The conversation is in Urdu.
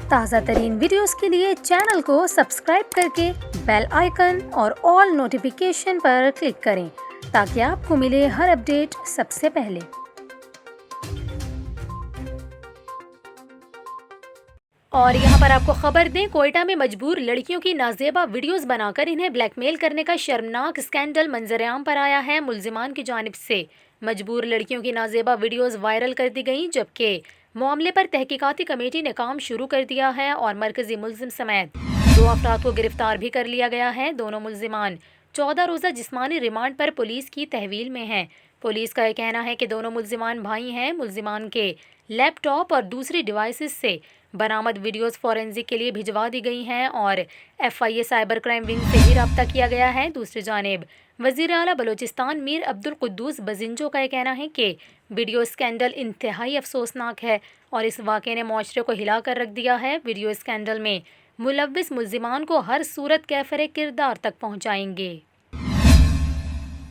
تازہ ترین ویڈیوز کے لیے چینل کو سبسکرائب کر کے بیل آئیکن اور آل نوٹیفیکیشن پر کلک کریں تاکہ آپ کو ملے ہر اپڈیٹ سب سے پہلے۔ اور یہاں پر آپ کو خبر دیں، کوئٹہ میں مجبور لڑکیوں کی نازیبا ویڈیوز بنا کر انہیں بلیک میل کرنے کا شرمناک اسکینڈل منظر عام پر آیا ہے۔ ملزمان کی جانب سے مجبور لڑکیوں کی نازیبا ویڈیوز وائرل کر دی گئیں، جبکہ معاملے پر تحقیقاتی کمیٹی نے کام شروع کر دیا ہے اور مرکزی ملزم سمیت 2 افراد کو گرفتار بھی کر لیا گیا ہے۔ دونوں ملزمان 14 روزہ جسمانی ریمانڈ پر پولیس کی تحویل میں ہیں۔ پولیس کا یہ کہنا ہے کہ دونوں ملزمان بھائی ہیں۔ ملزمان کے لیپ ٹاپ اور دوسری ڈیوائسز سے برآمد ویڈیوز فورینزک کے لیے بھجوا دی گئی ہیں اور FIA سائبر کرائم ونگ سے بھی رابطہ کیا گیا ہے۔ دوسری جانب وزیر اعلیٰ بلوچستان میر عبدالقدوس بزنجو کا یہ کہنا ہے کہ ویڈیو اسکینڈل انتہائی افسوسناک ہے اور اس واقعے نے معاشرے کو ہلا کر رکھ دیا ہے۔ ویڈیو اسکینڈل میں ملوث ملزمان کو ہر صورت کیفر کردار تک پہنچائیں گے۔